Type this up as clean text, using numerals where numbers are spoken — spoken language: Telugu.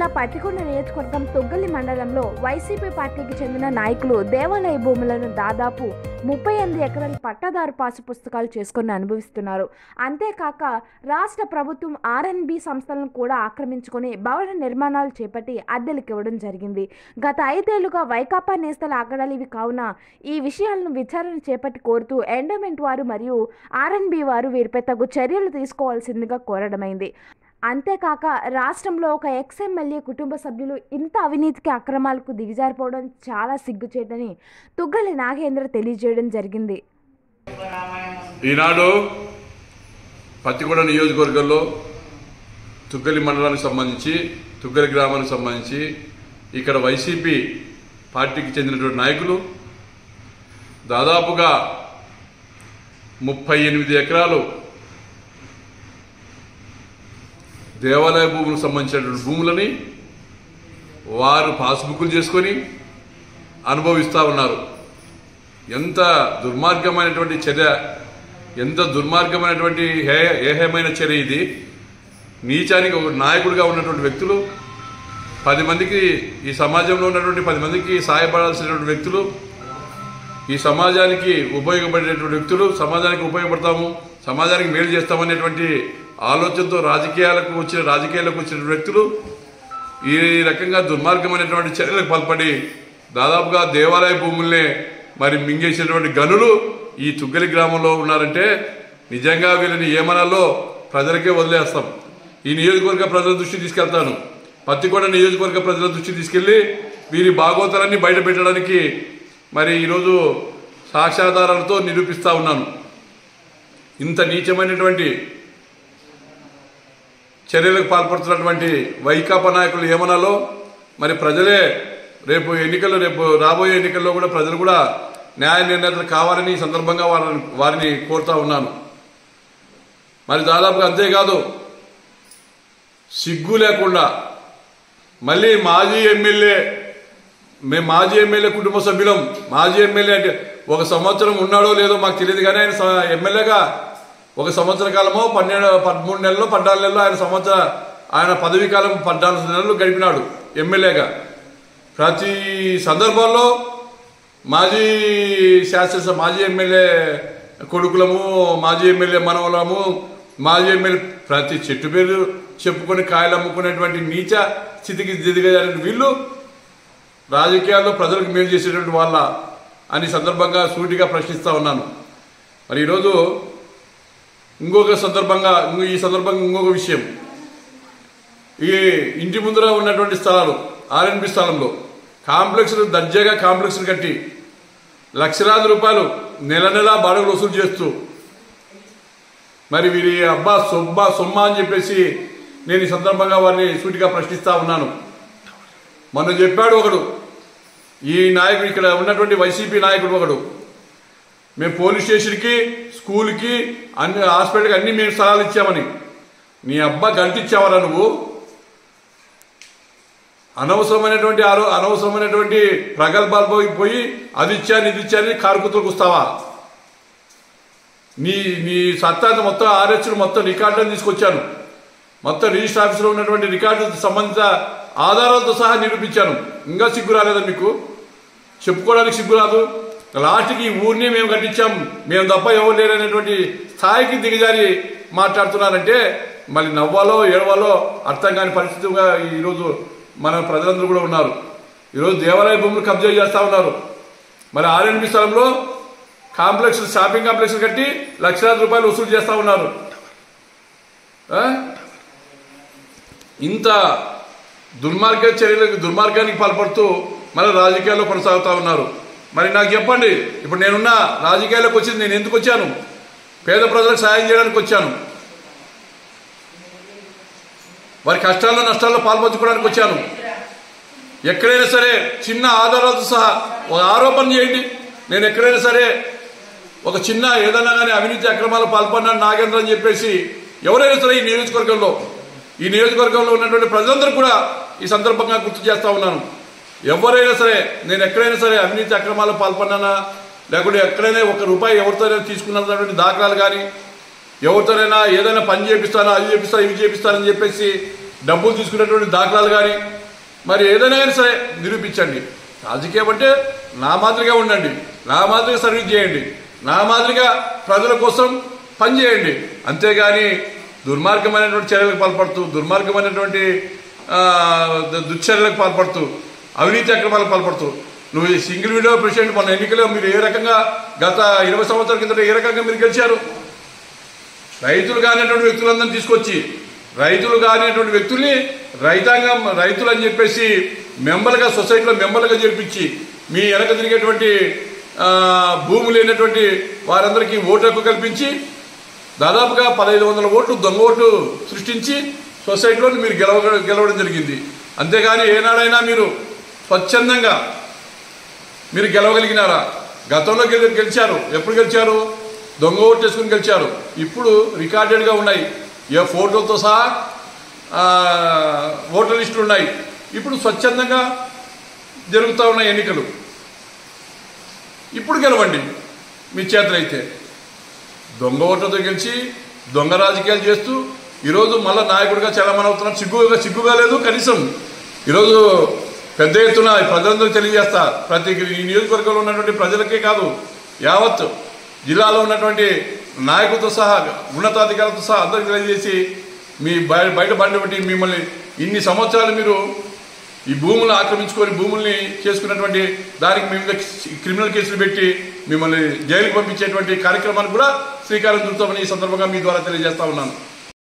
జిల్లా పత్తికొండ నియోజకవర్గం తొగ్గలి మండలంలో వైసీపీ పార్టీకి చెందిన నాయకులు దేవాలయ భూములను దాదాపు 38 ఎకరాల పట్టాదారు పాసు పుస్తకాలు చేసుకుని అనుభవిస్తున్నారు. అంతేకాక రాష్ట్ర ప్రభుత్వం R&B సంస్థలను కూడా ఆక్రమించుకొని భవన నిర్మాణాలు చేపట్టి అద్దెలకు ఇవ్వడం జరిగింది. గత 5 ఏళ్లుగా వైకాపా నేతల ఆగడాలు ఇవి కావున ఈ విషయాలను విచారణ చేపట్టి కోరుతూ ఎండోమెంట్ వారు మరియు R&B వారు వీరిపై తగు చర్యలు తీసుకోవాల్సిందిగా కోరడమైంది. అంతేకాక రాష్ట్రంలో ఒక ఎమ్మెల్యే కుటుంబ సభ్యులు ఇంత అవినీతికి అక్రమాలకు దిగజారిపోవడం చాలా సిగ్గుచేటని తుగ్గలి నాగేంద్ర తెలియజేయడం జరిగింది. ఈనాడు పత్తికొండ నియోజకవర్గంలో తుగ్గలి మండలానికి సంబంధించి తుగ్గలి గ్రామానికి సంబంధించి ఇక్కడ వైసీపీ పార్టీకి చెందినటువంటి నాయకులు దాదాపుగా 38 ఎకరాలు దేవాలయ భూములకు సంబంధించినటువంటి భూములని వారు పాస్బుక్లు చేసుకొని అనుభవిస్తూ ఉన్నారు. ఎంత దుర్మార్గమైనటువంటి చర్య, ఎంత దుర్మార్గమైనటువంటి ఏహమైన చర్య ఇది. నీచానికి ఒక నాయకుడిగా ఉన్నటువంటి వ్యక్తులు 10 మందికి ఈ సమాజంలో ఉన్నటువంటి 10 మందికి సహాయపడాల్సినటువంటి వ్యక్తులు, ఈ సమాజానికి ఉపయోగపడేటువంటి వ్యక్తులు, సమాజానికి ఉపయోగపడతాము, సమాజానికి మేలు చేస్తామనేటువంటి ఆలోచనతో రాజకీయాలకు వచ్చిన వ్యక్తులు ఈ రకంగా దుర్మార్గమైనటువంటి చర్యలకు పాల్పడి దాదాపుగా దేవాలయ భూముల్నే మరి మింగేసినటువంటి గనులు ఈ తుగ్గలి గ్రామంలో ఉన్నారంటే నిజంగా వీళ్ళని ఏమనాలో ప్రజలకే వదిలేస్తాం. ఈ నియోజకవర్గ ప్రజల దృష్టి తీసుకెళ్తాను. పత్తికొండ నియోజకవర్గ ప్రజల దృష్టి తీసుకెళ్లి వీరి భాగోతాలన్నీ బయట పెట్టడానికి మరి ఈరోజు సాక్ష్యాధారాలతో నిరూపిస్తా ఉన్నాను. ఇంత నీచమైనటువంటి చర్యలకు పాల్పడుతున్నటువంటి వైకాపా నాయకులు ఏమనాలో మరి ప్రజలే రేపు రాబోయే ఎన్నికల్లో కూడా ప్రజలు కూడా న్యాయ నిర్ణేతలు కావాలని సందర్భంగా వారిని కోరుతా ఉన్నాను. మరి దాదాపుగా అంతేకాదు, సిగ్గు లేకుండా మళ్ళీ మాజీ ఎమ్మెల్యే కుటుంబ సభ్యులం. మాజీ ఎమ్మెల్యే అంటే 1 సంవత్సరం ఉన్నాడో లేదో మాకు తెలియదు, కానీ ఆయన ఎమ్మెల్యేగా 1 సంవత్సర కాలమో 13 నెలలు 14 నెలలు ఆయన పదవీ కాలం 14 నెలలు గడిపినాడు ఎమ్మెల్యేగా. ప్రతి సందర్భంలో మాజీ ఎమ్మెల్యే కొడుకులము, మాజీ ఎమ్మెల్యే మనవలము, మాజీ ఎమ్మెల్యే ప్రతి చెట్టు పేరు చెప్పుకొని కాయలు అమ్ముకునేటువంటి నీచ స్థితికి దిగజారిన వీళ్ళు రాజకీయాల్లో ప్రజలకు మేలు చేసేటువంటి వాళ్ళ అని సందర్భంగా సూటిగా ప్రశ్నిస్తూ ఉన్నాను. మరి ఈరోజు ఈ సందర్భంగా ఇంకొక విషయం, ఈ ఇంటి ముందర ఉన్నటువంటి స్థలాలు R&B స్థలంలో దర్జాగా కాంప్లెక్స్లు కట్టి లక్షలాది రూపాయలు నెల బాడుగలు వసూలు చేస్తూ మరి వీరి అబ్బా సొమ్మ అని చెప్పేసి నేను ఈ సందర్భంగా వారిని సూటిగా ప్రశ్నిస్తా ఉన్నాను. మొన్న చెప్పాడు ఒకడు, ఈ నాయకుడు ఇక్కడ ఉన్నటువంటి వైసీపీ నాయకుడు ఒకడు, మేము పోలీస్ స్టేషన్కి, స్కూల్కి, అన్ని హాస్పిటల్కి అన్ని మేము స్థలాలు ఇచ్చామని. నీ అబ్బా గంటిచ్చావరా నువ్వు? అనవసరమైనటువంటి ప్రగల్భాలు పోయి అది ఇచ్చాని కారుకుతులకు వస్తావా? నీ సత్తాన్ని మొత్తం ఆర్ఎస్లు మొత్తం రికార్డులను తీసుకొచ్చాను. మొత్తం రిజిస్టర్ ఆఫీసులో ఉన్నటువంటి రికార్డు సంబంధిత ఆధారాలతో సహా నిరూపించాను. ఇంకా సిగ్గు రాలేదా మీకు? చెప్పుకోవడానికి సిగ్గు రాదు? లాస్ట్కి ఈ ఊరిని మేము కట్టించాం, మేము తప్ప ఎవరు లేరనేటువంటి స్థాయికి దిగజారి మాట్లాడుతున్నారంటే మళ్ళీ నవ్వాలో ఏడవాలో అర్థం కాని పరిస్థితిగా ఈరోజు మన ప్రజలందరూ కూడా ఉన్నారు. ఈరోజు దేవాలయ భూములు కబ్జా చేస్తూ ఉన్నారు. మరి R&B స్థలంలో షాపింగ్ కాంప్లెక్స్ కట్టి లక్షలాది రూపాయలు వసూలు చేస్తూ ఉన్నారు. ఇంత దుర్మార్గానికి పాల్పడుతూ మన రాజకీయాల్లో కొనసాగుతూ ఉన్నారు. మరి నాకు చెప్పండి, ఇప్పుడు నేనున్న రాజకీయాల్లోకి వచ్చింది నేను ఎందుకు వచ్చాను? పేద ప్రజలకు సాయం చేయడానికి వచ్చాను. వారి కష్టాల్లో నష్టాల్లో పాల్పంచుకోవడానికి వచ్చాను. ఎక్కడైనా సరే చిన్న ఆధారాలతో సహా ఒక ఆరోపణ చేయండి. నేను ఎక్కడైనా సరే ఒక చిన్న ఏదైనా కానీ అవినీతి అక్రమాలు పాల్పడినాను నాగేంద్ర అని చెప్పేసి ఎవరైనా సరే ఈ నియోజకవర్గంలో ఉన్నటువంటి ప్రజలందరూ కూడా ఈ సందర్భంగా గుర్తు చేస్తూ ఉన్నాను. ఎవరైనా సరే నేను ఎక్కడైనా సరే అవినీతి అక్రమాలు పాల్పడినా లేకుంటే ఎక్కడైనా ₹1 ఎవరితోనైనా తీసుకున్నటువంటి దాఖలాలు కానీ ఎవరితోనైనా ఏదైనా పని చేపిస్తానో అది చేపిస్తాను ఇవి చేపిస్తానని చెప్పేసి డబ్బులు తీసుకునేటువంటి దాఖలాలు కానీ మరి ఏదైనా కానీ సరే నిరూపించండి. రాజకీయం అంటే నా మాదిరిగా ఉండండి, నా మాదిరిగా సర్వీస్ చేయండి, నా మాదిరిగా ప్రజల కోసం పనిచేయండి. అంతేగాని దుర్మార్గమైనటువంటి చర్యలకు పాల్పడుతూ, దుర్మార్గమైనటువంటి దుశ్చర్యలకు పాల్పడుతూ, అవినీతి అక్రమాలకు పాల్పడుతూ, నువ్వు సింగిల్ విండో ప్రెసిడెంట్ మన ఎన్నికల్లో మీరు ఏ రకంగా గత 20 సంవత్సరాల కింద ఏ రకంగా మీరు గెలిచారు? రైతులు కానిటువంటి వ్యక్తులందరినీ తీసుకొచ్చి, రైతులు కానిటువంటి వ్యక్తుల్ని రైతాంగం రైతులు అని చెప్పేసి మెంబర్గా సొసైటీలో మెంబర్లుగా చేర్పించి మీ వెనక తిరిగేటువంటి భూములు లేనటువంటి వారందరికీ ఓటు హక్కు కల్పించి దాదాపుగా 1500 ఓట్లు దొంగ ఓట్లు సృష్టించి సొసైటీలో మీరు గెలవడం జరిగింది. అంతేగాని ఏనాడైనా మీరు స్వచ్ఛందంగా మీరు గెలవగలిగినారా? గతంలో గెలిచారు. ఎప్పుడు గెలిచారు? దొంగ ఓట్లు వేసుకుని గెలిచారు. ఇప్పుడు రికార్డెడ్గా ఉన్నాయి, ఏ ఫోటోలతో సహా ఓటర్ లిస్టులు ఉన్నాయి. ఇప్పుడు స్వచ్ఛందంగా జరుగుతూ ఉన్నాయి ఎన్నికలు. ఇప్పుడు గెలవండి మీ చేతులైతే. దొంగ ఓట్లతో గెలిచి దొంగ రాజకీయాలు చేస్తూ ఈరోజు మళ్ళీ నాయకుడిగా చలామణి అవుతున్నారు. సిగ్గుగా లేదు కనీసం. ఈరోజు పెద్ద ఎత్తున ప్రజలందరూ తెలియజేస్తా, ప్రతి నియోజకవర్గంలో ఉన్నటువంటి ప్రజలకే కాదు, యావత్ జిల్లాలో ఉన్నటువంటి నాయకులతో సహా ఉన్నతాధికారులతో సహా అందరికీ తెలియజేసి మీ బయట బండి పెట్టి మిమ్మల్ని ఇన్ని సంవత్సరాలు మీరు ఈ భూములను ఆక్రమించుకొని భూముల్ని చేసుకున్నటువంటి దానికి మీ మీద క్రిమినల్ కేసులు పెట్టి మిమ్మల్ని జైలుకి పంపించేటువంటి కార్యక్రమానికి కూడా శ్రీకారం చుడతామని ఈ సందర్భంగా మీ ద్వారా తెలియజేస్తా ఉన్నాను.